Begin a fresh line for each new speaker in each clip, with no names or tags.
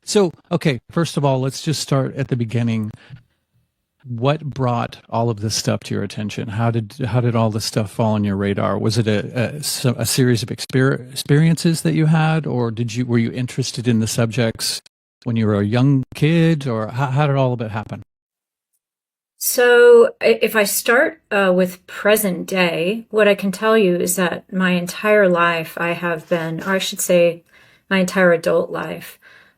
So, okay, first of all, let's just start at the beginning. What brought all of this stuff to your attention? How did all this stuff fall on your radar? Was it a series of experiences that you had, or were you interested in the subjects when you were a young kid, or how did all of it happen?
So, if I start with present day, what I can tell you is that my entire life I have been, or I should say, my entire adult life,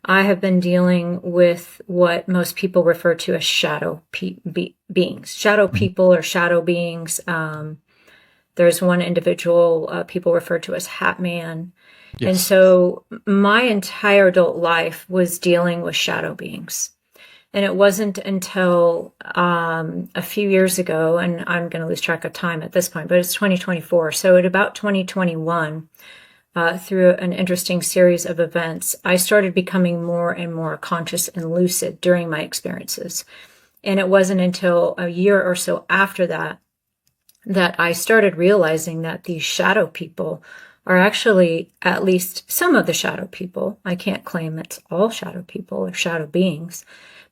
I have been dealing with what most people refer to as beings, shadow
Mhm.
people or shadow beings. There's one individual people refer to as Hat Man. And
Yes.
so my entire adult life was dealing with shadow beings. And it wasn't until a few years ago, and I'm going to lose track of time at this point, but it's 2024. So at about 2021, through an interesting series of events, I started becoming more and more conscious and lucid during my experiences. And it wasn't until a year or so after that that I started realizing that these shadow people are actually, at least some of the shadow people, I can't claim it's all shadow people or shadow beings,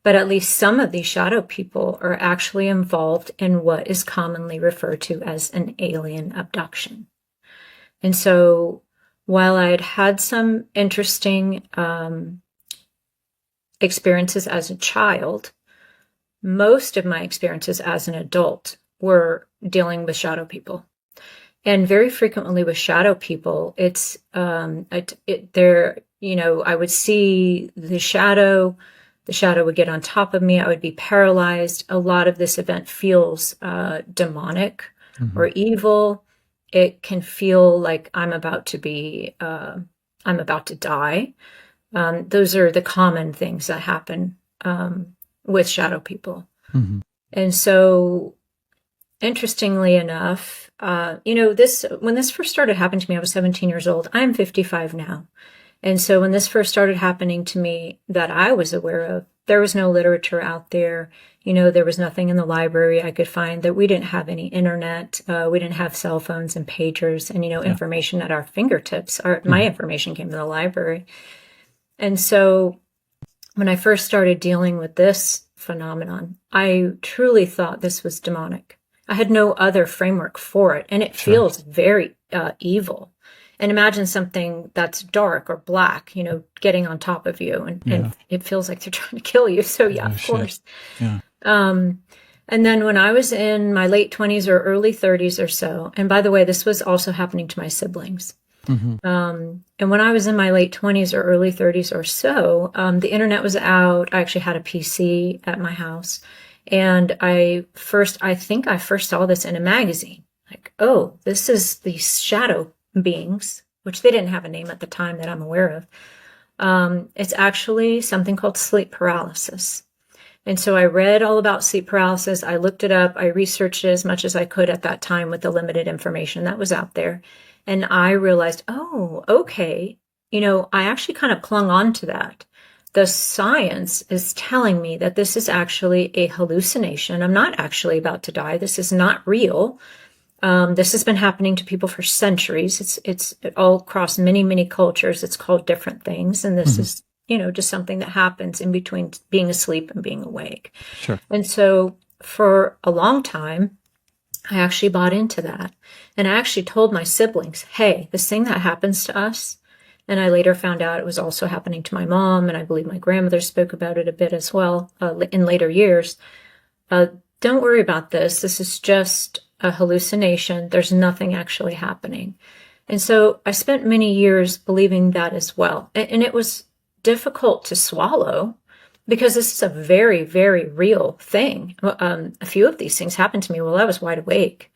but at least some of these shadow people are actually involved in what is commonly referred to as an alien abduction. And so while I had had some interesting experiences as a child, most of my experiences as an adult were dealing with shadow people. And very frequently with shadow people, it's I would see the shadow would get on top of me, I would be paralyzed. A lot of this event feels demonic
Hmm.
or evil. It can feel like I'm about to die. Those are the common things that happen with shadow people.
Hmm.
And so, interestingly enough, this when this first started happening to me, I was 17 years old. I'm 55 now. And so when this first started happening to me that I was aware of, there was no literature out there. There was nothing in the library I could find. That we didn't have any internet. We didn't have cell phones and pagers and,
Yeah.
information at our fingertips. My
Hmm.
information came to the library. And so when I first started dealing with this phenomenon, I truly thought this was demonic. I had no other framework for it, and it
Sure.
feels very evil. And imagine something that's dark or black, getting on top of you, and
Yeah.
it feels like they're trying to kill you. So, yeah,
No
of
shit.
course.
Yeah.
Um, and then when I was in my late 20s or early 30s or so, and by the way, this was also happening to my siblings.
Hmm.
And when I was in my late 20s or early 30s or so, the internet was out. I actually had a PC at my house. And I think I first saw this in a magazine. Like, oh, this is these shadow beings, which they didn't have a name at the time that I'm aware of. It's actually something called sleep paralysis. And so I read all about sleep paralysis. I looked it up. I researched it as much as I could at that time with the limited information that was out there. And I realized, oh, okay. I actually kind of clung on to that. The science is telling me that this is actually a hallucination. I'm not actually about to die. This is not real. This has been happening to people for centuries. It's all across many, many cultures. It's called different things. And this
Hmm.
is, just something that happens in between being asleep and being awake.
Sure.
And so for a long time, I actually bought into that. And I actually told my siblings, hey, this thing that happens to us. And I later found out it was also happening to my mom. And I believe my grandmother spoke about it a bit as well in later years. Uh, don't worry about this. This is just a hallucination. There's nothing actually happening. And so I spent many years believing that as well. And it was difficult to swallow because this is a very, very real thing. A few of these things happened to me while I was wide awake.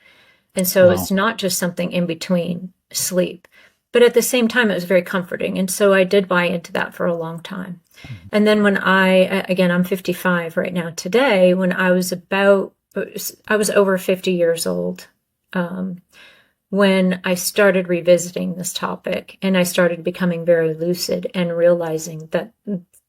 And so
Wow.
it's not just something in between sleep. But at the same time, it was very comforting. And so I did buy into that for a long time. And then again, I'm 55 right now today, when I was over 50 years old, when I started revisiting this topic and I started becoming very lucid and realizing that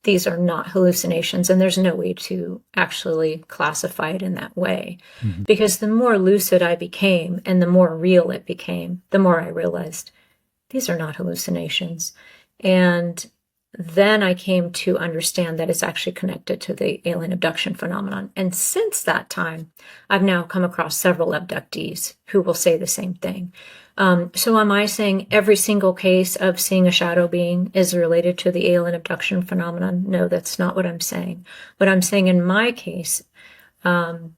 these are not hallucinations and there's no way to actually classify it in that way.
Hmm.
Because the more lucid I became and the more real it became, the more I realized these are not hallucinations. And then I came to understand that it's actually connected to the alien abduction phenomenon. And since that time, I've now come across several abductees who will say the same thing. So am I saying every single case of seeing a shadow being is related to the alien abduction phenomenon? No, that's not what I'm saying. What I'm saying in my case, I'll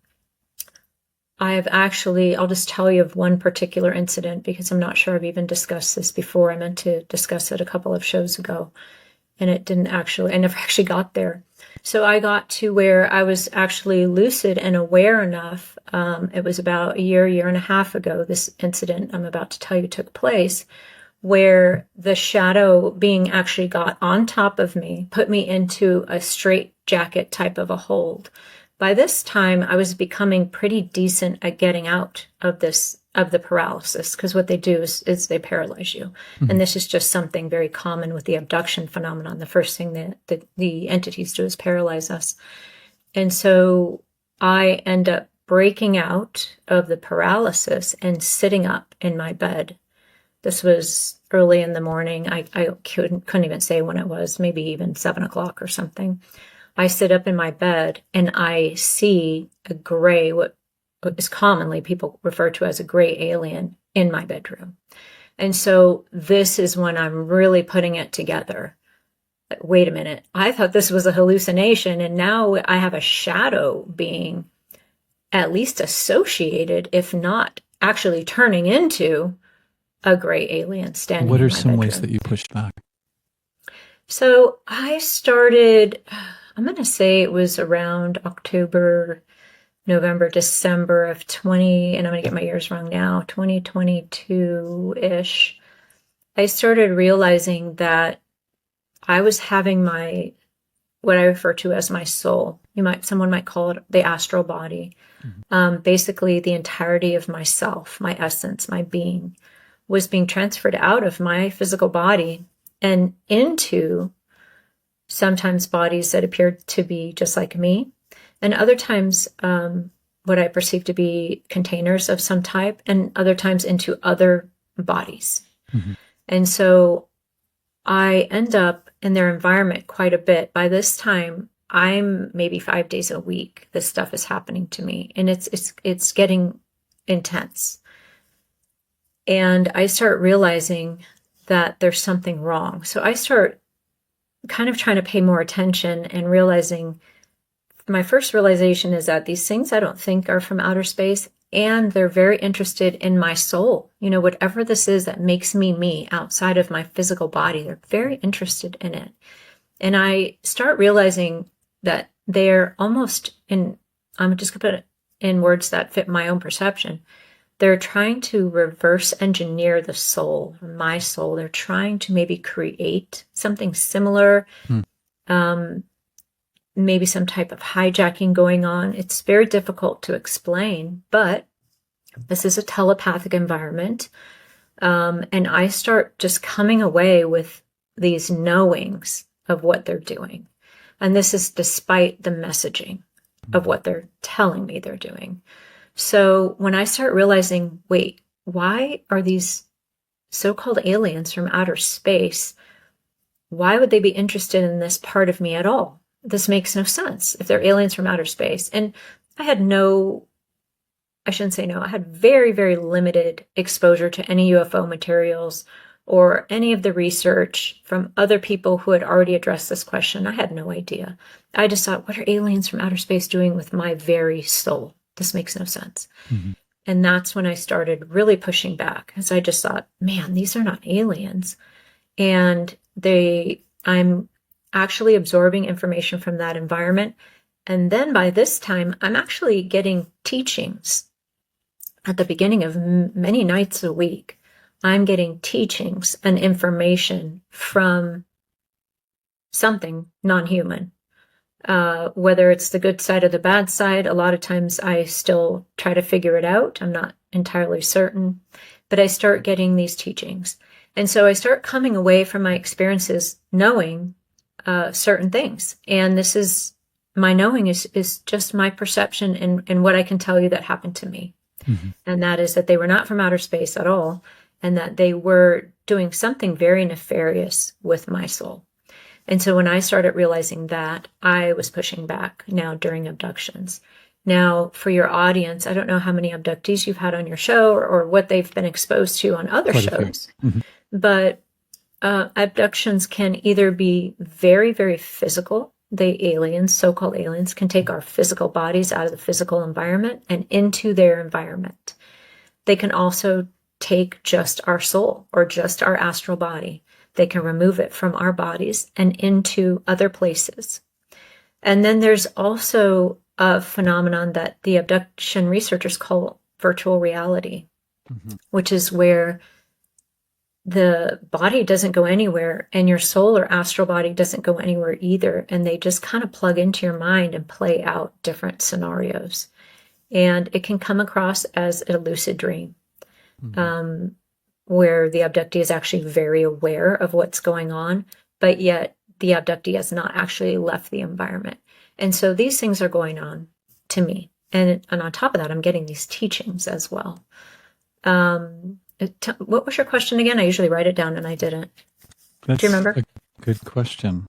just tell you of one particular incident because I'm not sure I've even discussed this before. I meant to discuss it a couple of shows ago, and I never actually got there. So I got to where I was actually lucid and aware enough. It was about a year and a half ago, this incident I'm about to tell you took place, where the shadow being actually got on top of me, put me into a straight jacket type of a hold. By this time, I was becoming pretty decent at getting out of the paralysis, because what they do is they paralyze you. Mm-hmm. And this is just something very common with the abduction phenomenon. The first thing that the entities do is paralyze us. And so I end up breaking out of the paralysis and sitting up in my bed. This was early in the morning. I couldn't even say when it was, maybe even 7 o'clock or something. I sit up in my bed and I see a gray, what is commonly people refer to as a gray alien, in my bedroom. And so this is when I'm really putting it together. Wait a minute. I thought this was a hallucination, and now I have a shadow being at least associated, if not actually turning into a gray alien standing in my bedroom.
What are some ways that you pushed back?
So I started, I'm going to say it was around October, November, December of and I'm going to get my years wrong now, 2022-ish. I started realizing that I was having what I refer to as my soul. Someone might call it the astral body. Mm-hmm. Basically, the entirety of myself, my essence, my being, was being transferred out of my physical body and into sometimes bodies that appeared to be just like me, and other times what I perceived to be containers of some type, and other times into other bodies. Mm-hmm. And so I end up in their environment quite a bit. By this time, I'm maybe 5 days a week. This stuff is happening to me, and it's getting intense. And I start realizing that there's something wrong. So I start kind of trying to pay more attention and realizing, my first realization is that these things I don't think are from outer space, and they're very interested in my soul. Whatever this is that makes me outside of my physical body, they're very interested in it. And I start realizing that they're almost I'm just going to put it in words that fit my own perception. They're trying to reverse engineer the soul, my soul. They're trying to maybe create something similar, maybe some type of hijacking going on. It's very difficult to explain, but this is a telepathic environment. And I start just coming away with these knowings of what they're doing. And this is despite the messaging of what they're telling me they're doing. So when I start realizing, wait, why are these so-called aliens from outer space, why would they be interested in this part of me at all? This makes no sense if they're aliens from outer space. And I had I had very, very limited exposure to any UFO materials or any of the research from other people who had already addressed this question. I had no idea. I just thought, what are aliens from outer space doing with my very soul? This makes no sense. Mm-hmm. And that's when I started really pushing back, because I just thought, man, these are not aliens. And I'm actually absorbing information from that environment. And then by this time, I'm actually getting teachings at the beginning of many nights a week. I'm getting teachings and information from something non-human. Whether it's the good side or the bad side, a lot of times I still try to figure it out. I'm not entirely certain, but I start getting these teachings. And so I start coming away from my experiences knowing certain things. And this is, my knowing is just my perception and what I can tell you that happened to me. Mm-hmm. And that is that they were not from outer space at all, and that they were doing something very nefarious with my soul. And so when I started realizing that, I was pushing back now during abductions. Now, for your audience, I don't know how many abductees you've had on your show or what they've been exposed to on other
Quite a few.
shows, but abductions can either be very, very physical. The aliens, so-called aliens, can take our physical bodies out of the physical environment and into their environment. They can also take just our soul or just our astral body. They can remove it from our bodies and into other places. And then there's also a phenomenon that the abduction researchers call virtual reality, which is where the body doesn't go anywhere and your soul or astral body doesn't go anywhere either. And they just kind of plug into your mind and play out different scenarios. And it can come across as a lucid dream, where the abductee is actually very aware of what's going on, but yet the abductee has not actually left the environment. And so these things are going on to me. And on top of that, I'm getting these teachings as well. What was your question again? I usually write it down and I didn't. Do you remember?
A good question.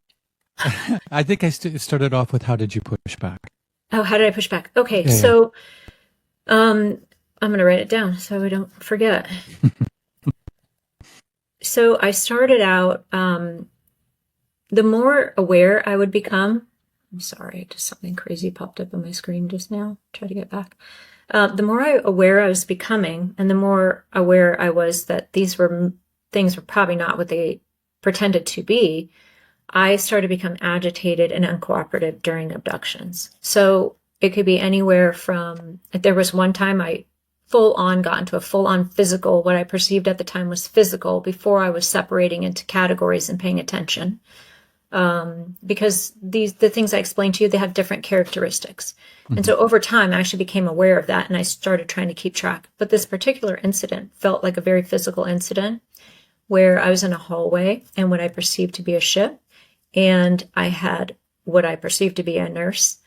I think I started off with, how did you push back?
Oh, how did I push back? Okay,
Yeah.
So I'm going to write it down so I don't forget. So I started out, the more aware I would become, I'm sorry, just something crazy popped up on my screen just now. Try to get back. The more aware I was becoming, and the more aware I was that these things were probably not what they pretended to be, I started to become agitated and uncooperative during abductions. So it could be anywhere from, there was one time I got into a full-on physical, what I perceived at the time was physical, before I was separating into categories and paying attention. Because the things I explained to you, they have different characteristics. And so over time, I actually became aware of that and I started trying to keep track. But this particular incident felt like a very physical incident where I was in a hallway and what I perceived to be a ship. And I had what I perceived to be a nurse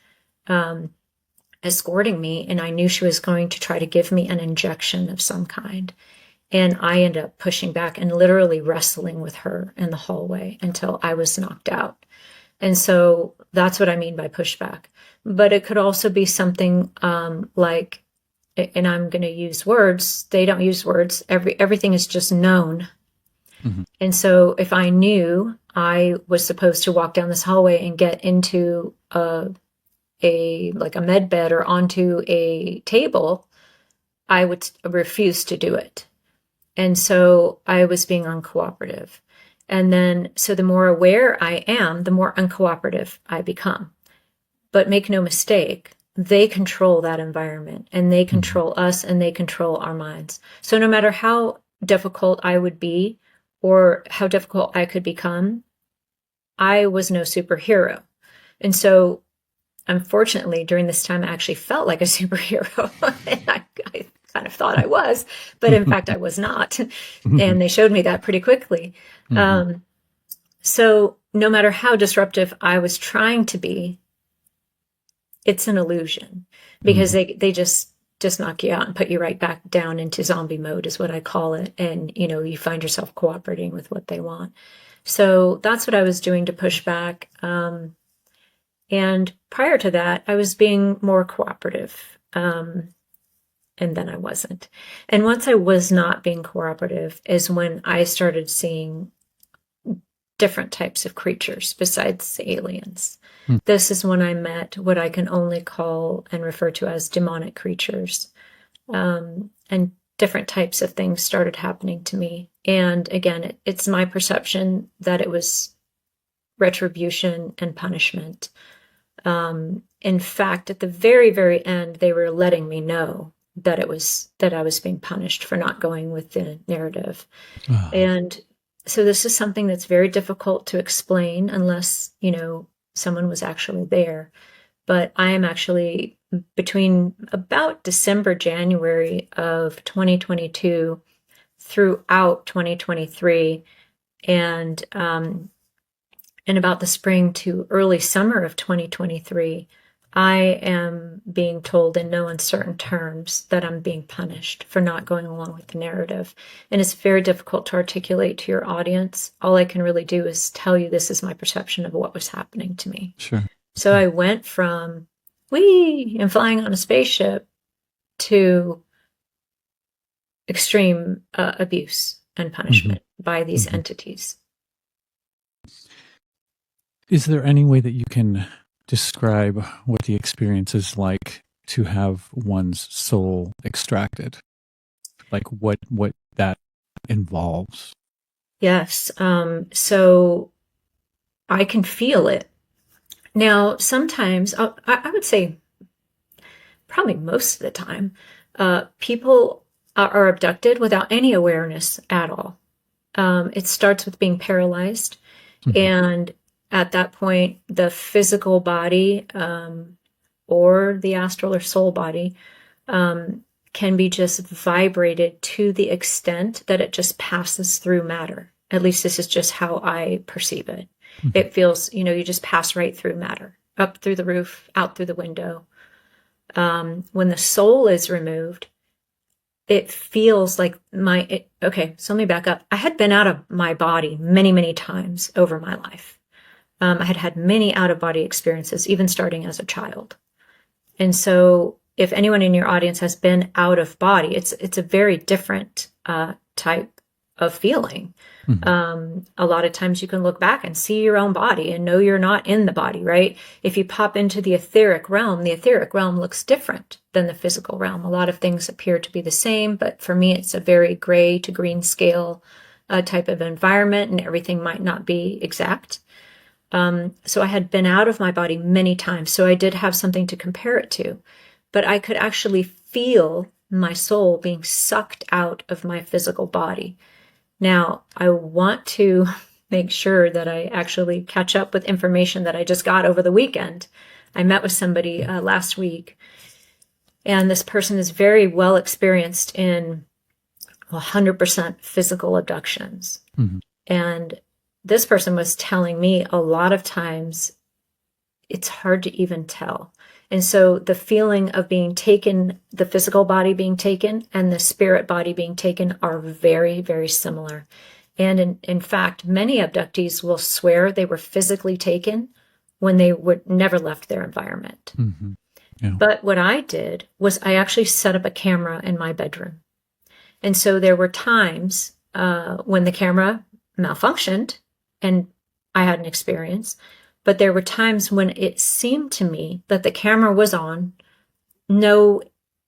escorting me. And I knew she was going to try to give me an injection of some kind. And I ended up pushing back and literally wrestling with her in the hallway until I was knocked out. And so that's what I mean by pushback. But it could also be something like, and I'm going to use words, they don't use words, everything is just known. And so if I knew I was supposed to walk down this hallway and get into a med bed or onto a table, I would refuse to do it. And so I was being uncooperative. And then, so the more aware I am, the more uncooperative I become. But make no mistake, they control that environment and they control us and they control our minds. So no matter how difficult I would be or how difficult I could become, I was no superhero. And so unfortunately, during this time, I actually felt like a superhero. And I kind of thought I was, but in fact, I was not. And they showed me that pretty quickly. So no matter how disruptive I was trying to be, it's an illusion because they just knock you out and put you right back down into zombie mode is what I call it. And, you find yourself cooperating with what they want. So that's what I was doing to push back. And prior to that, I was being more cooperative. And then I wasn't. And once I was not being cooperative is when I started seeing different types of creatures besides aliens. This is when I met what I can only call and refer to as demonic creatures. And different types of things started happening to me. And again, it's my perception that it was retribution and punishment. In fact, at the very, very end, they were letting me know that I was being punished for not going with the narrative. And so this is something that's very difficult to explain unless, someone was actually there. But I am actually between about December, January of 2022 throughout 2023 and in about the spring to early summer of 2023, I am being told in no uncertain terms that I'm being punished for not going along with the narrative. And it's very difficult to articulate to your audience. All I can really do is tell you this is my perception of what was happening to me.
Sure.
So I went from whee and flying on a spaceship to extreme abuse and punishment by these entities.
Is there any way that you can describe what the experience is like to have one's soul extracted? Like what that involves?
Yes. So I can feel it. Now, sometimes, I would say probably most of the time, people are abducted without any awareness at all. It starts with being paralyzed. And at that point, the physical body or the astral or soul body can be just vibrated to the extent that it just passes through matter. At least this is just how I perceive it. It feels, you just pass right through matter, up through the roof, out through the window. When the soul is removed, it feels like okay, so let me back up. I had been out of my body many, many times over my life. I had had many out-of-body experiences, even starting as a child. And so if anyone in your audience has been out of body, it's a very different type of feeling. A lot of times you can look back and see your own body and know you're not in the body, right? If you pop into the etheric realm looks different than the physical realm. A lot of things appear to be the same, but for me, it's a very gray to green scale type of environment, and everything might not be exact. So I had been out of my body many times, so I did have something to compare it to, but I could actually feel my soul being sucked out of my physical body. Now, I want to make sure that I actually catch up with information that I just got over the weekend. I met with somebody last week, and this person is very well experienced in 100% physical abductions. And this person was telling me a lot of times it's hard to even tell. And so the feeling of being taken, the physical body being taken and the spirit body being taken are very, very similar. And in fact, many abductees will swear they were physically taken when they would never left their environment. Yeah. But what I did was I actually set up a camera in my bedroom. And so there were times when the camera malfunctioned and I had an experience. But there were times when it seemed to me that the camera was on, no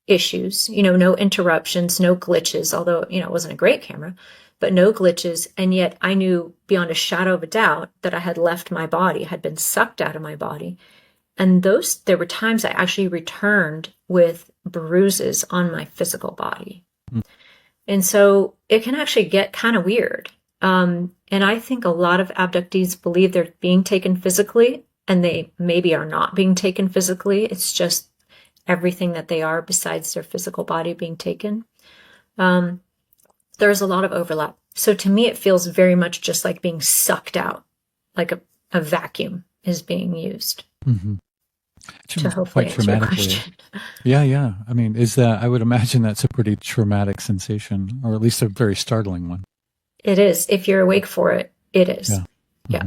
issues, no interruptions, no glitches, although, it wasn't a great camera, but no glitches. And yet I knew beyond a shadow of a doubt that I had left my body, had been sucked out of my body. And there were times I actually returned with bruises on my physical body. And so it can actually get kind of weird. And I think a lot of abductees believe they're being taken physically, and they maybe are not being taken physically. It's just everything that they are besides their physical body being taken. There's a lot of overlap. So to me, it feels very much just like being sucked out, like a vacuum is being used. To hopefully
quite
answer your question.
Yeah. I mean, I would imagine that's a pretty traumatic sensation, or at least a very startling one.
It is. If you're awake for it, it is. Yeah.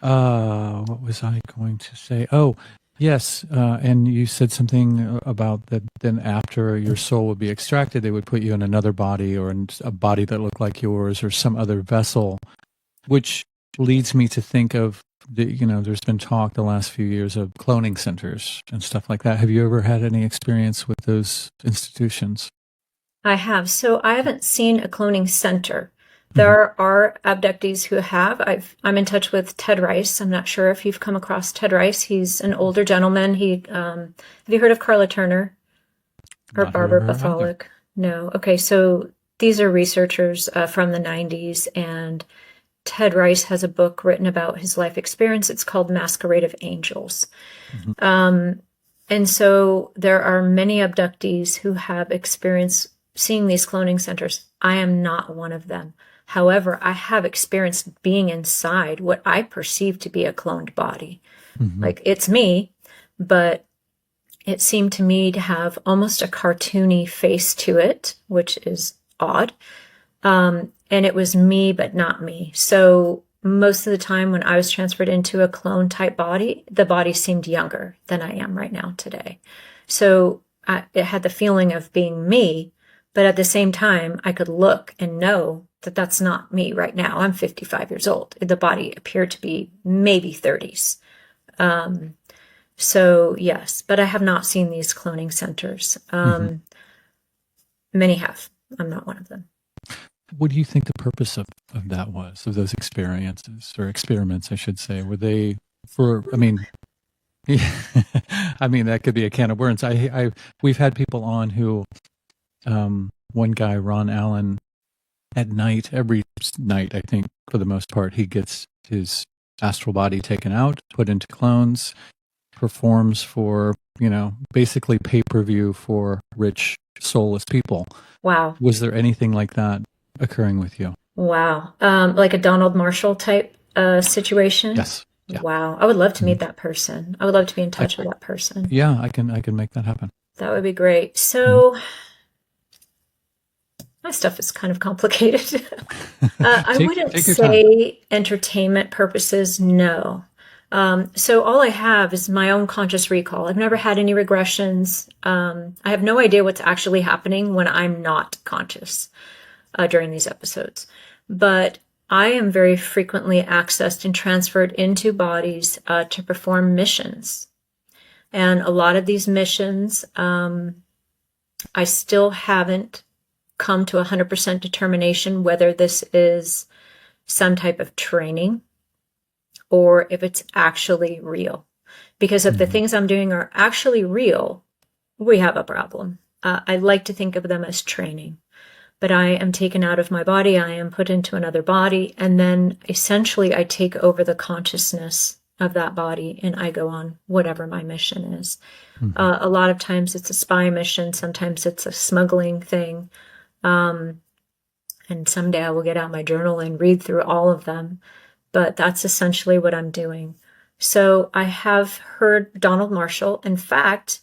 What was I going to say? Oh, yes. And you said something about that then after your soul would be extracted, they would put you in another body or in a body that looked like yours or some other vessel, which leads me to think of, there's been talk the last few years of cloning centers and stuff like that. Have you ever had any experience with those institutions?
I have. So I haven't seen a cloning center. There are abductees who have. I'm in touch with Ted Rice. I'm not sure if you've come across Ted Rice. He's an older gentleman. Have you heard of Carla Turner or Barbara Patholic? No. Okay. So these are researchers from the 90s, and Ted Rice has a book written about his life experience. It's called Masquerade of Angels. And so there are many abductees who have experienced seeing these cloning centers. I am not one of them. However, I have experienced being inside what I perceive to be a cloned body. Like, it's me, but it seemed to me to have almost a cartoony face to it, which is odd. And it was me, but not me. So most of the time when I was transferred into a clone type body, the body seemed younger than I am right now today. So it had the feeling of being me, but at the same time, I could look and know that that's not me right now. I'm 55 years old. The body appeared to be maybe 30s. So yes, but I have not seen these cloning centers. Many have. I'm not one of them.
What do you think the purpose of that was, of those experiences or experiments, I should say? Were they for, I mean, I mean, that could be a can of worms. We've had people on who, one guy, Ron Allen, at night, every night, I think, for the most part, he gets his astral body taken out, put into clones, performs for, basically pay-per-view for rich, soulless people.
Wow.
Was there anything like that occurring with you?
Wow. Like a Donald Marshall type situation?
Yes. Yeah.
Wow. I would love to meet that person. I would love to be in touch with that person.
Yeah, I can make that happen.
That would be great. So my stuff is kind of complicated. I wouldn't say entertainment purposes, no. So all I have is my own conscious recall. I've never had any regressions. I have no idea what's actually happening when I'm not conscious during these episodes. But I am very frequently accessed and transferred into bodies to perform missions. And a lot of these missions, I still haven't come to 100% determination whether this is some type of training or if it's actually real. Because if the things I'm doing are actually real, we have a problem. I like to think of them as training. But I am taken out of my body, I am put into another body, and then essentially I take over the consciousness of that body and I go on whatever my mission is. A lot of times it's a spy mission, sometimes it's a smuggling thing. And someday I will get out my journal and read through all of them. But that's essentially what I'm doing. So I have heard Donald Marshall. In fact,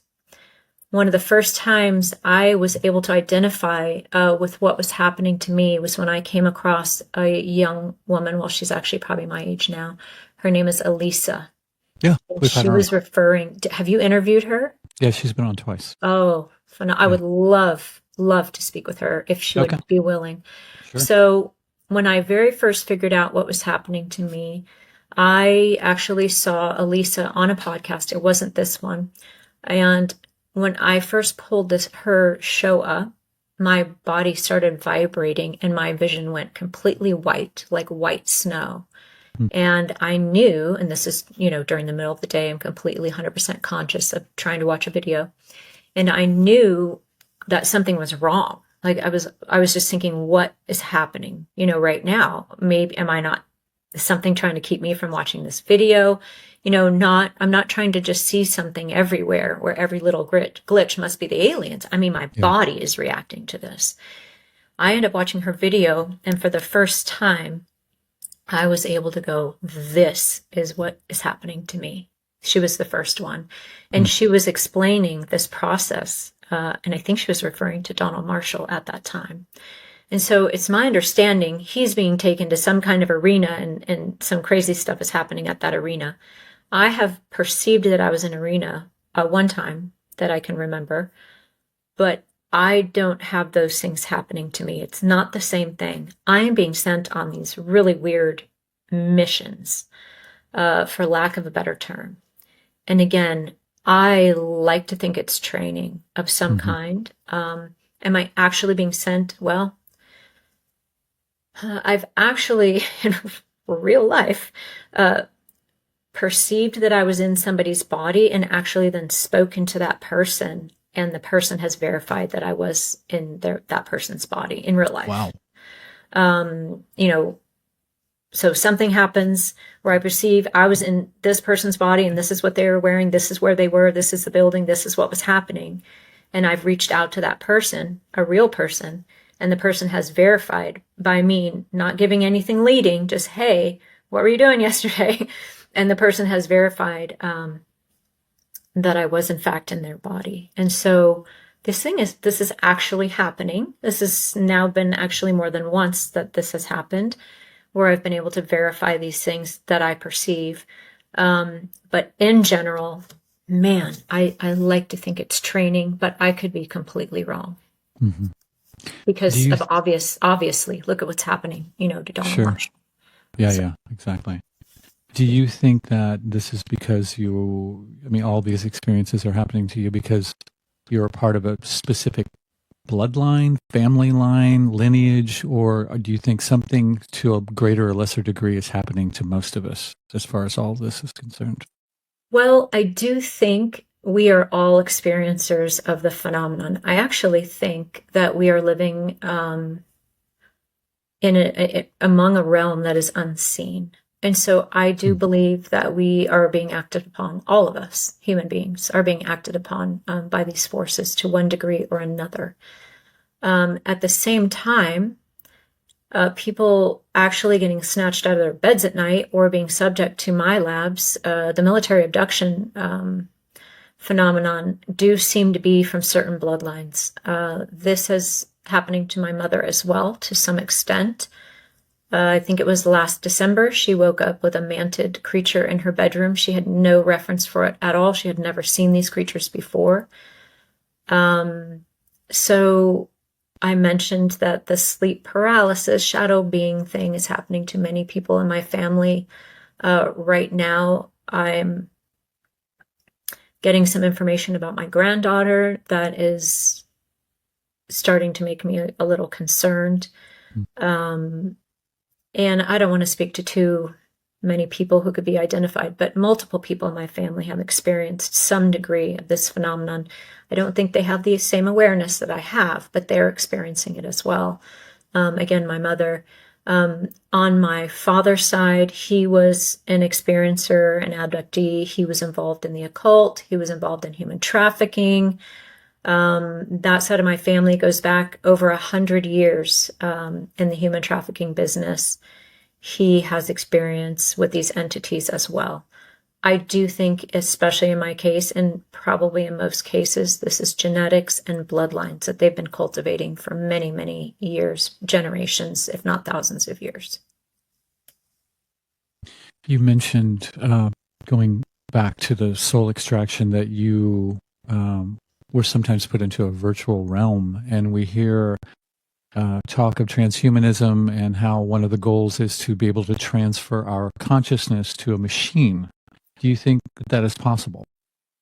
one of the first times I was able to identify with what was happening to me was when I came across a young woman. Well, she's actually probably my age now. Her name is Elisa.
Yeah.
She was referring. Have you interviewed her?
Yeah, she's been on twice.
Oh, I would love to speak with her if she would be willing.
Sure.
So when I very first figured out what was happening to me, I actually saw Elisa on a podcast. It wasn't this one. And when I first pulled her show up, my body started vibrating and my vision went completely white, like white snow. And I knew, and this is, during the middle of the day, I'm completely 100% conscious of trying to watch a video. And I knew that something was wrong. Like I was just thinking, what is happening, right now? Maybe, am I not, is something trying to keep me from watching this video? I'm not trying to just see something everywhere where every little glitch must be the aliens. I mean, my body is reacting to this. I ended up watching her video, and for the first time, I was able to go, this is what is happening to me. She was the first one. And she was explaining this process. And I think she was referring to Donald Marshall at that time. And so it's my understanding he's being taken to some kind of arena and some crazy stuff is happening at that arena. I have perceived that I was in an arena one time that I can remember, but I don't have those things happening to me. It's not the same thing. I am being sent on these really weird missions, for lack of a better term. And again, I like to think it's training of some kind. Am I actually being sent? Well, I've actually, in real life, perceived that I was in somebody's body and actually then spoken to that person. And the person has verified that I was in that person's body in real life.
Wow.
So something happens where I perceive I was in this person's body and this is what they were wearing. This is where they were. This is the building. This is what was happening. And I've reached out to that person, a real person, and the person has verified by me not giving anything leading, just, hey, what were you doing yesterday? And the person has verified that I was in fact in their body. And so this is actually happening. This has now been actually more than once that this has happened, where I've been able to verify these things that I perceive. But in general, man, I like to think it's training, but I could be completely wrong.
Mm-hmm.
Because of obviously, look at what's happening, to Donald Marshall.
Yeah, exactly. Do you think that this is because all these experiences are happening to you because you're a part of a specific bloodline, family line, lineage, or do you think something to a greater or lesser degree is happening to most of us as far as all this is concerned?
Well, I do think we are all experiencers of the phenomenon. I actually think that we are living among a realm that is unseen. And so I do believe that we are being acted upon, all of us, human beings, are being acted upon by these forces to one degree or another. At the same time, people actually getting snatched out of their beds at night or being subject to my labs, the military abduction phenomenon do seem to be from certain bloodlines. This is happening to my mother as well, to some extent. I think it was last December, she woke up with a manted creature in her bedroom. She had no reference for it at all. She had never seen these creatures before. So I mentioned that the sleep paralysis, shadow being thing is happening to many people in my family. Right now, I'm getting some information about my granddaughter that is starting to make me a little concerned. And I don't want to speak to too many people who could be identified, but multiple people in my family have experienced some degree of this phenomenon. I don't think they have the same awareness that I have, but they're experiencing it as well. Again, my mother, on my father's side, he was an experiencer, an abductee. He was involved in the occult. He was involved in human trafficking. That side of my family goes back over 100 years in the human trafficking business. He has experience with these entities as well. I do think, especially in my case, and probably in most cases, this is genetics and bloodlines that they've been cultivating for many, many years, generations, if not thousands of years.
You mentioned going back to the soul extraction that you were sometimes put into a virtual realm, and we hear talk of transhumanism and how one of the goals is to be able to transfer our consciousness to a machine. Do you think that is possible?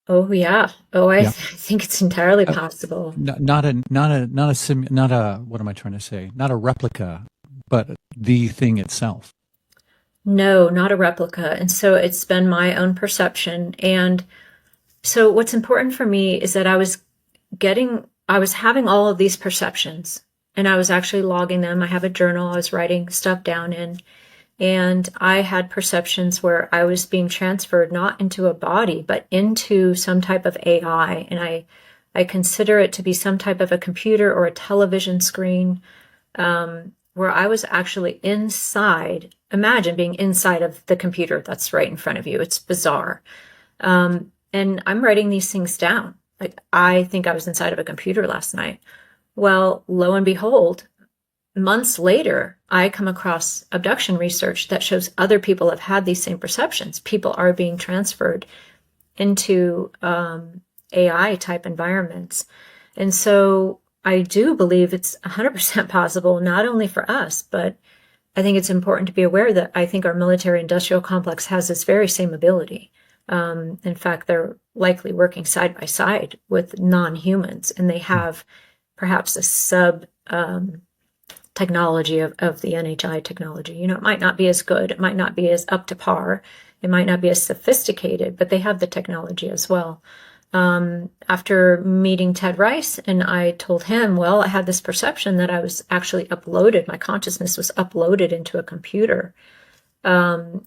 Oh yeah. Oh, I think it's entirely possible.
Not a what am I trying to say? Not a replica, but the thing itself.
No, not a replica. And so it's been my own perception. And so what's important for me is that I was having all of these perceptions, and I was actually logging them. I have a journal I was writing stuff down in, and I had perceptions where I was being transferred not into a body, but into some type of AI. And I consider it to be some type of a computer or a television screen, where I was actually inside. Imagine being inside of the computer that's right in front of you. It's bizarre. And I'm writing these things down. Like, I think I was inside of a computer last night. Well, lo and behold, months later, I come across abduction research that shows other people have had these same perceptions. People are being transferred into AI type environments. And so I do believe it's 100% possible, not only for us, but I think it's important to be aware that I think our military industrial complex has this very same ability. In fact, they're likely working side by side with non-humans, and they have perhaps a sub technology of the NHI technology. It might not be as good. It might not be as up to par. It might not be as sophisticated, but they have the technology as well. After meeting Ted Rice, and I told him, well, I had this perception that I was actually uploaded. My consciousness was uploaded into a computer.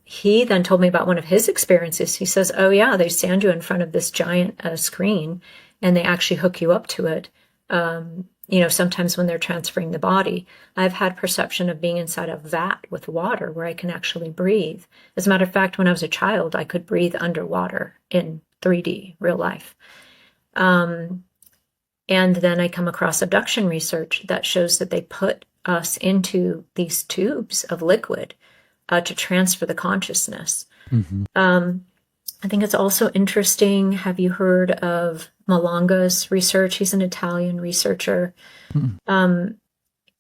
He then told me about one of his experiences. He says, oh yeah, they stand you in front of this giant screen, and they actually hook you up to it. Sometimes when they're transferring the body. I've had perception of being inside a vat with water where I can actually breathe. As a matter of fact, when I was a child, I could breathe underwater in 3D, real life. And then I come across abduction research that shows that they put us into these tubes of liquid to transfer the consciousness.
Mm-hmm.
I think it's also interesting. Have you heard of Malonga's research? He's an Italian researcher. Mm-hmm.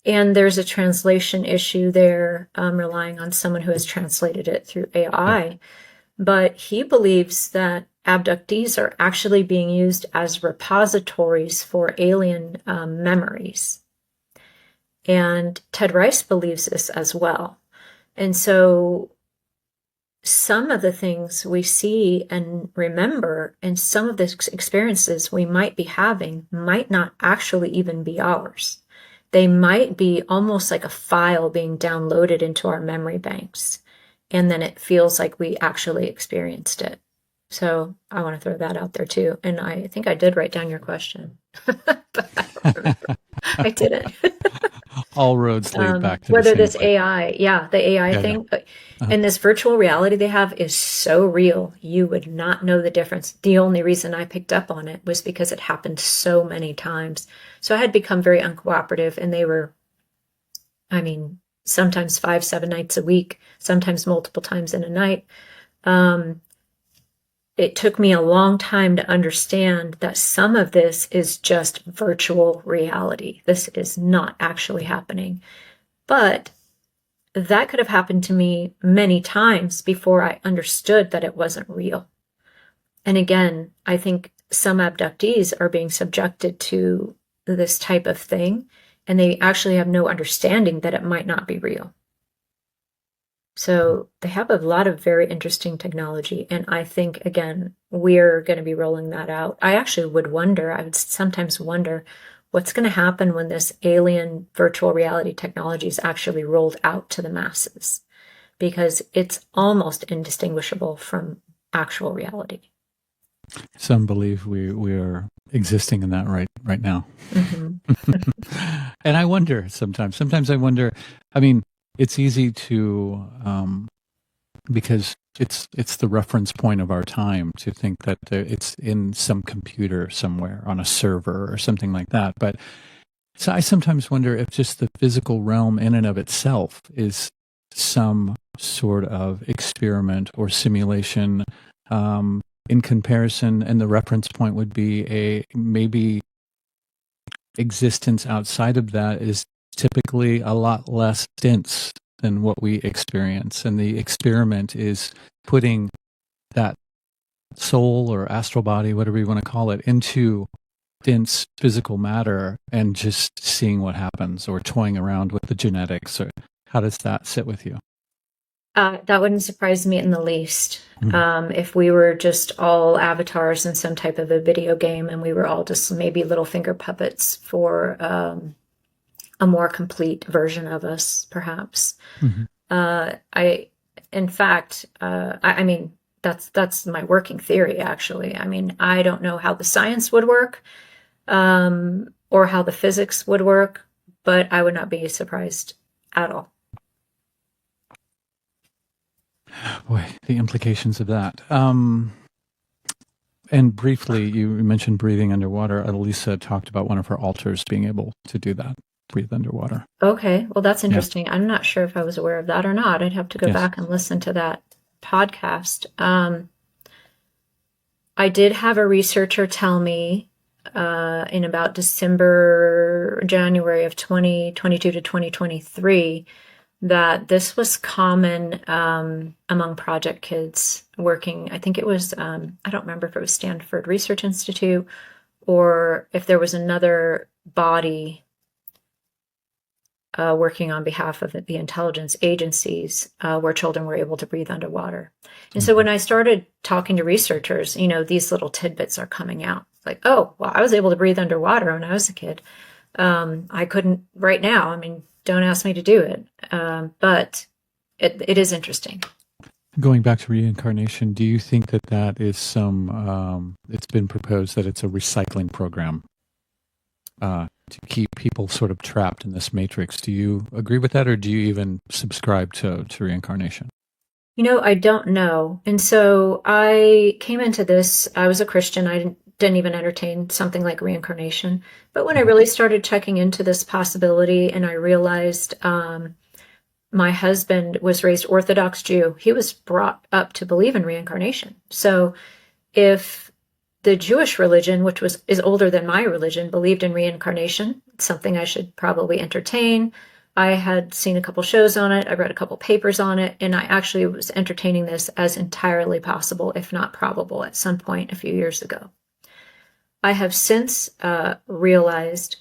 And there's a translation issue there, relying on someone who has translated it through AI. Yeah. But he believes that abductees are actually being used as repositories for alien memories. And Ted Rice believes this as well. And so some of the things we see and remember and some of the experiences we might be having might not actually even be ours. They might be almost like a file being downloaded into our memory banks. And then it feels like we actually experienced it. So I want to throw that out there too. And I think I did write down your question, but I don't remember. I didn't.
All roads lead back to
whether
the
this
same place.
AI, the AI thing, and this virtual reality they have is so real. You would not know the difference. The only reason I picked up on it was because it happened so many times. So I had become very uncooperative, and they were, sometimes 5-7 nights a week, sometimes multiple times in a night. It took me a long time to understand that some of this is just virtual reality. This is not actually happening. But that could have happened to me many times before I understood that it wasn't real. And again, I think some abductees are being subjected to this type of thing, and they actually have no understanding that it might not be real. So they have a lot of very interesting technology. And I think, again, we're going to be rolling that out. I would sometimes wonder what's going to happen when this alien virtual reality technology is actually rolled out to the masses, because it's almost indistinguishable from actual reality.
Some believe we are existing in that right now. Mm-hmm. And I wonder sometimes I wonder, it's easy to, because it's the reference point of our time to think that it's in some computer somewhere on a server or something like that. But so I sometimes wonder if just the physical realm in and of itself is some sort of experiment or simulation, in comparison, and the reference point would be maybe existence outside of that is typically a lot less dense than what we experience. And the experiment is putting that soul or astral body, whatever you want to call it, into dense physical matter and just seeing what happens, or toying around with the genetics. Or how does that sit with you?
That wouldn't surprise me in the least. Mm-hmm. If we were just all avatars in some type of a video game and we were all just maybe little finger puppets for a more complete version of us, perhaps. Mm-hmm. That's my working theory, actually. I don't know how the science would work, or how the physics would work, but I would not be surprised at all.
Boy, the implications of that. And briefly, you mentioned breathing underwater. Elisa talked about one of her altars being able to do that, breathe underwater.
Okay, well, that's interesting. Yeah. I'm not sure if I was aware of that or not. I'd have to go back and listen to that podcast. I did have a researcher tell me in about January of 2022 to 2023 that this was common among project kids working. I think it was, I don't remember if it was Stanford Research Institute or if there was another body working on behalf of the intelligence agencies where children were able to breathe underwater. And so when I started talking to researchers, these little tidbits are coming out. Like, oh, well, I was able to breathe underwater when I was a kid. I couldn't right now. Don't ask me to do it. But it is interesting.
Going back to reincarnation, do you think that is it's been proposed that it's a recycling program to keep people sort of trapped in this matrix? Do you agree with that, or do you even subscribe to reincarnation?
I don't know. And so I came into this, I was a Christian. I didn't even entertain something like reincarnation. But when I really started checking into this possibility and I realized my husband was raised Orthodox Jew, he was brought up to believe in reincarnation. So if the Jewish religion, which is older than my religion, believed in reincarnation, it's something I should probably entertain. I had seen a couple shows on it, I read a couple papers on it, and I actually was entertaining this as entirely possible, if not probable, at some point a few years ago. I have since realized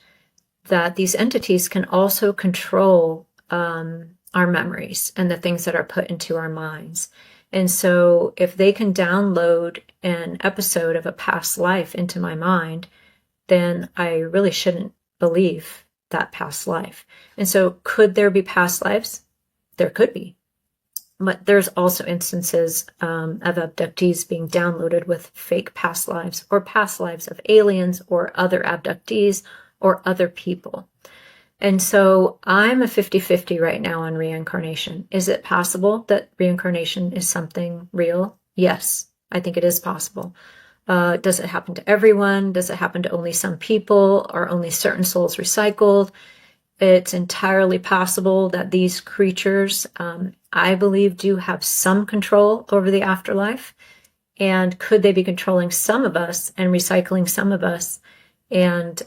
that these entities can also control our memories and the things that are put into our minds. And so if they can download an episode of a past life into my mind, then I really shouldn't believe that past life. And so could there be past lives? There could be. But there's also instances of abductees being downloaded with fake past lives or past lives of aliens or other abductees or other people. And so I'm a 50-50 right now on reincarnation. Is it possible that reincarnation is something real? Yes, I think it is possible. Does it happen to everyone? Does it happen to only some people? Are only certain souls recycled? It's entirely possible that these creatures, I believe, do have some control over the afterlife. And could they be controlling some of us and recycling some of us and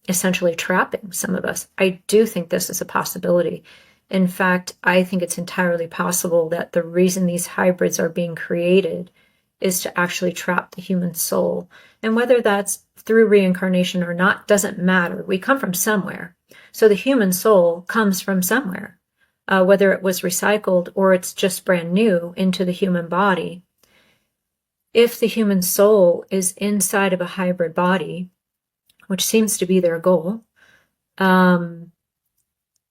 essentially trapping some of us? I do think this is a possibility. In fact, I think it's entirely possible that the reason these hybrids are being created is to actually trap the human soul. And whether that's through reincarnation or not doesn't matter. We come from somewhere. So the human soul comes from somewhere, whether it was recycled or it's just brand new into the human body. If the human soul is inside of a hybrid body, which seems to be their goal,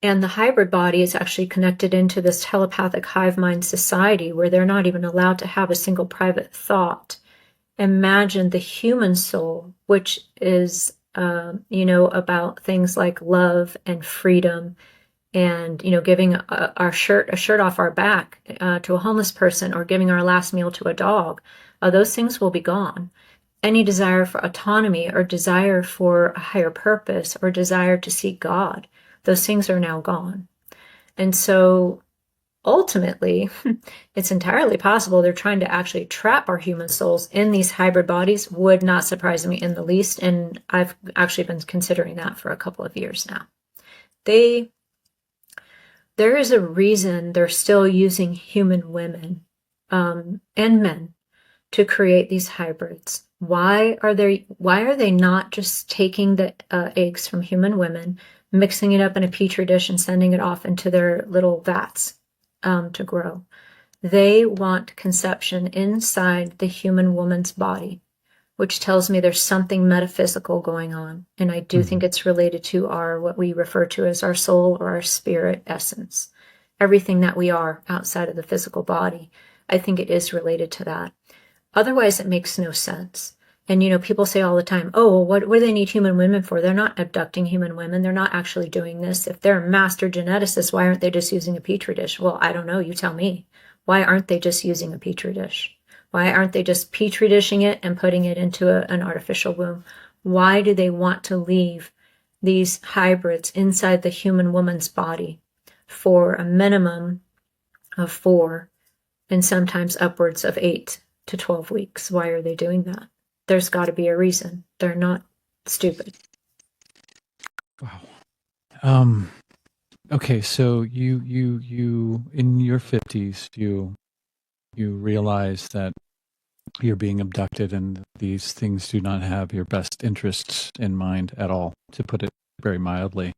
and the hybrid body is actually connected into this telepathic hive mind society where they're not even allowed to have a single private thought. Imagine the human soul, which is, about things like love and freedom and, giving a shirt off our back to a homeless person or giving our last meal to a dog. Those things will be gone. Any desire for autonomy or desire for a higher purpose or desire to seek God, those things are now gone. And so ultimately, it's entirely possible they're trying to actually trap our human souls in these hybrid bodies. Would not surprise me in the least. And I've actually been considering that for a couple of years now. There is a reason they're still using human women and men to create these hybrids. Why are they not just taking the eggs from human women, mixing it up in a petri dish and sending it off into their little vats to grow? They want conception inside the human woman's body, which tells me there's something metaphysical going on. And I do think it's related to what we refer to as our soul or our spirit essence. Everything that we are outside of the physical body, I think it is related to that. Otherwise, it makes no sense. And, people say all the time, oh, well, what do they need human women for? They're not abducting human women. They're not actually doing this. If they're master geneticists, why aren't they just using a petri dish? Well, I don't know. You tell me. Why aren't they just using a petri dish? Why aren't they just petri dishing it and putting it into an artificial womb? Why do they want to leave these hybrids inside the human woman's body for a minimum of 4 and sometimes upwards of 8 to 12 weeks? Why are they doing that? There's got to be a reason. They're not stupid.
Wow. Okay, so you in your 50s, you realize that you're being abducted and these things do not have your best interests in mind at all, to put it very mildly.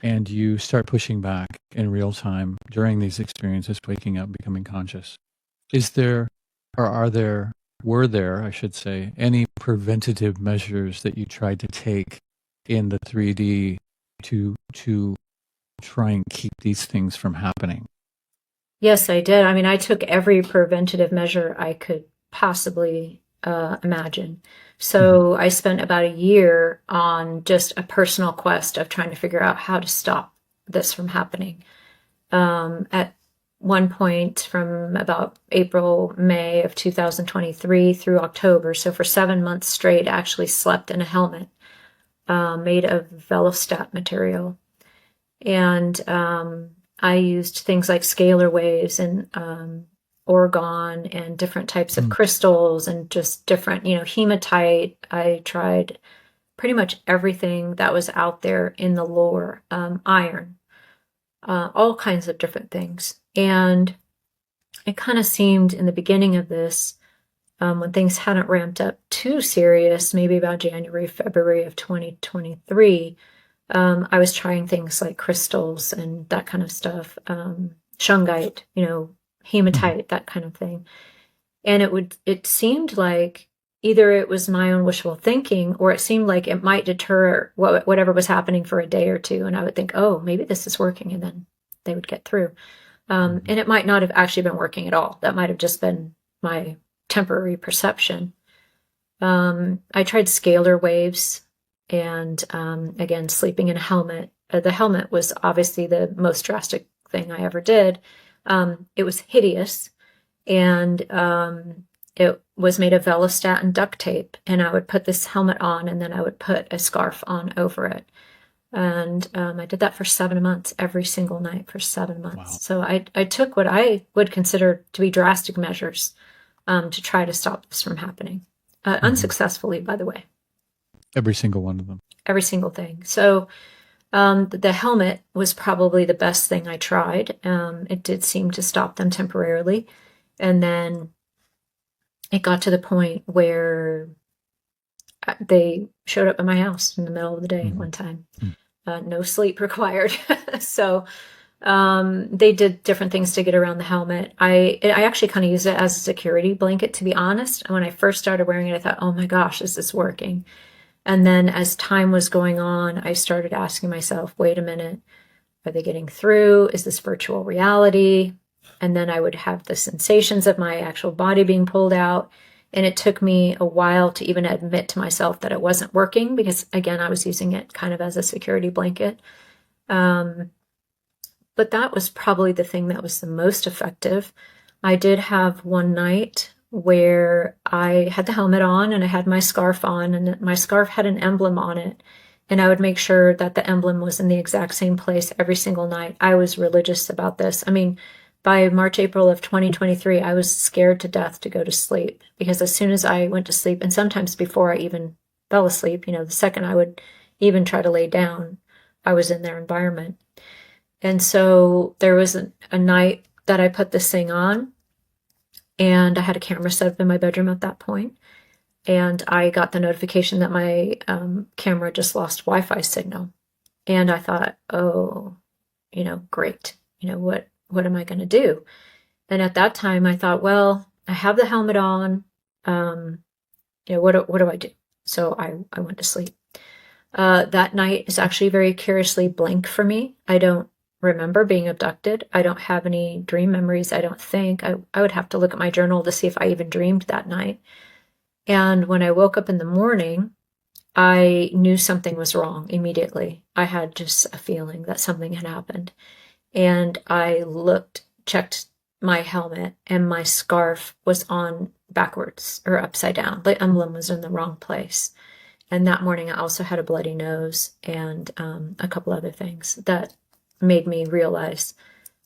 And you start pushing back in real time during these experiences, waking up, becoming conscious. Were there, I should say, any preventative measures that you tried to take in the 3D to try and keep these things from happening?
Yes, I did. I mean, I took every preventative measure I could possibly imagine. So I spent about a year on just a personal quest of trying to figure out how to stop this from happening. At one point from about April, May of 2023 through October. So for 7 months straight, I actually slept in a helmet made of velostat material. And I used things like scalar waves and orgone and different types of crystals and just different, hematite. I tried pretty much everything that was out there in the lore, iron, all kinds of different things. And it kind of seemed in the beginning of this, when things hadn't ramped up too serious, maybe about January, February of 2023, I was trying things like crystals and that kind of stuff, shungite, hematite, that kind of thing. And it seemed like either it was my own wishful thinking, or it seemed like it might deter whatever was happening for a day or two. And I would think, oh, maybe this is working, and then they would get through. And it might not have actually been working at all. That might have just been my temporary perception. I tried scalar waves, and again, sleeping in a helmet. The helmet was obviously the most drastic thing I ever did. It was hideous, and it was made of velostat and duct tape. And I would put this helmet on, and then I would put a scarf on over it. And I did that for 7 months, every single night for 7 months. Wow. So I took what I would consider to be drastic measures to try to stop this from happening. Unsuccessfully, by the way.
Every single one of them.
Every single thing. So the helmet was probably the best thing I tried. It did seem to stop them temporarily. And then it got to the point where they showed up at my house in the middle of the day one time. No sleep required. So they did different things to get around the helmet. I actually kind of used it as a security blanket, to be honest. When I first started wearing it, I thought, oh my gosh, is this working? And then as time was going on, I started asking myself, wait a minute, are they getting through? Is this virtual reality? And then I would have the sensations of my actual body being pulled out. And it took me a while to even admit to myself that it wasn't working, because again, I was using it kind of as a security blanket. But that was probably the thing that was the most effective. I did have one night where I had the helmet on and I had my scarf on, and my scarf had an emblem on it. And I would make sure that the emblem was in the exact same place every single night. I was religious about this. I mean, by March, April of 2023, I was scared to death to go to sleep, because as soon as I went to sleep, and sometimes before I even fell asleep, the second I would even try to lay down, I was in their environment. And so there was a night that I put this thing on, and I had a camera set up in my bedroom at that point. And I got the notification that my camera just lost Wi-Fi signal. And I thought, oh, great. What am I going to do? And at that time I thought, well, I have the helmet on. What do I do? So I went to sleep. That night is actually very curiously blank for me. I don't remember being abducted. I don't have any dream memories, I don't think. I would have to look at my journal to see if I even dreamed that night. And when I woke up in the morning, I knew something was wrong immediately. I had just a feeling that something had happened. And I checked my helmet, and my scarf was on backwards or upside down. The emblem was in the wrong place. And that morning I also had a bloody nose and a couple other things that made me realize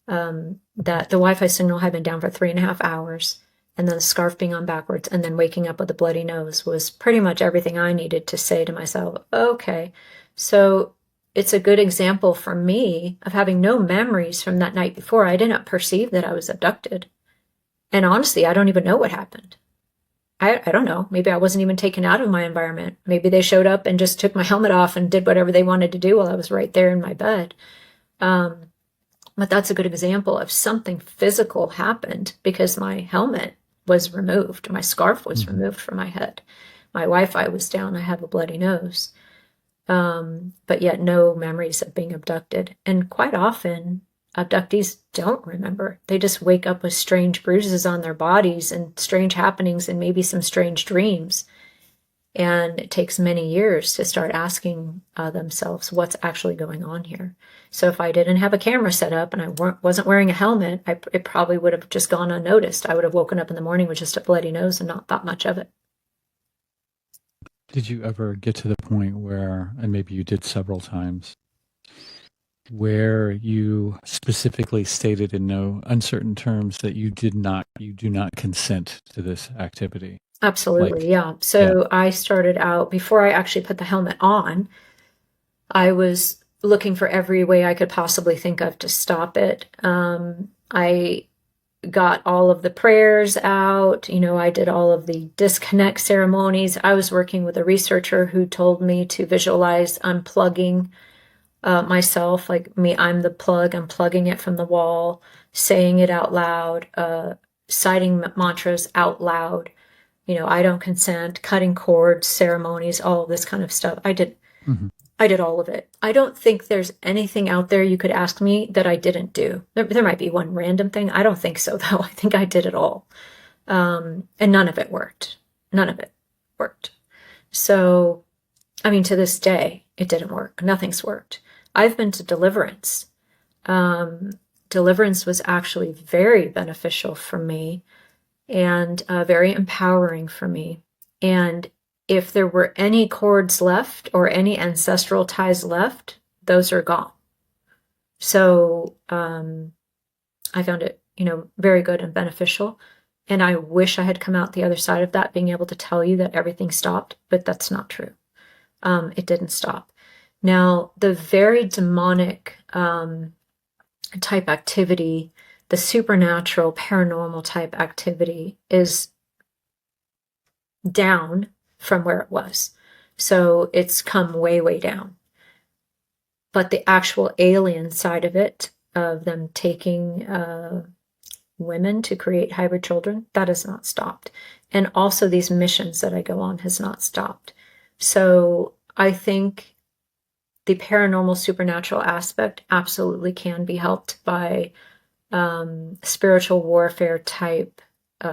that the Wi-Fi signal had been down for 3.5 hours, and then the scarf being on backwards, and then waking up with a bloody nose was pretty much everything I needed to say to myself, okay, so it's a good example for me of having no memories from that night before. I didn't perceive that I was abducted. And honestly, I don't even know what happened. I don't know. Maybe I wasn't even taken out of my environment. Maybe they showed up and just took my helmet off and did whatever they wanted to do while I was right there in my bed. But that's a good example of something physical happened, because my helmet was removed. My scarf was removed from my head. My Wi-Fi was down. I have a bloody nose. But yet no memories of being abducted. And quite often, abductees don't remember. They just wake up with strange bruises on their bodies and strange happenings and maybe some strange dreams. And it takes many years to start asking themselves what's actually going on here. So if I didn't have a camera set up and I wasn't wearing a helmet, it probably would have just gone unnoticed. I would have woken up in the morning with just a bloody nose and not thought much of it.
Did you ever get to the point where, and maybe you did several times, where you specifically stated in no uncertain terms that you do not consent to this activity?
Absolutely, yeah. So I started out, before I actually put the helmet on, I was looking for every way I could possibly think of to stop it. I got all of the prayers out. I did all of the disconnect ceremonies. I was working with a researcher who told me to visualize unplugging myself, like me, I'm the plug, I'm plugging it from the wall, saying it out loud, citing mantras out loud. I don't consent, cutting cords, ceremonies, all of this kind of stuff. I did all of it. I don't think there's anything out there you could ask me that I didn't do. There might be one random thing. I don't think so, though. I think I did it all. And none of it worked. None of it worked. So, to this day, it didn't work. Nothing's worked. I've been to deliverance. Deliverance was actually very beneficial for me and very empowering for me. And if there were any cords left or any ancestral ties left, those are gone. So I found it, very good and beneficial. And I wish I had come out the other side of that, being able to tell you that everything stopped, but that's not true. It didn't stop. Now, the very demonic type activity, the supernatural, paranormal type activity is down from where it was. So it's come way, way down. But the actual alien side of it, of them taking women to create hybrid children, that has not stopped. And also these missions that I go on has not stopped. So I think the paranormal supernatural aspect absolutely can be helped by spiritual warfare type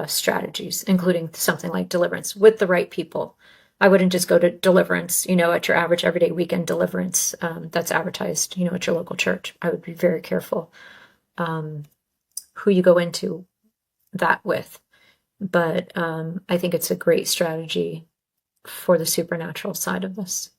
strategies, including something like deliverance with the right people. I wouldn't just go to deliverance, at your average everyday weekend deliverance that's advertised, at your local church. I would be very careful who you go into that with. But I think it's a great strategy for the supernatural side of this.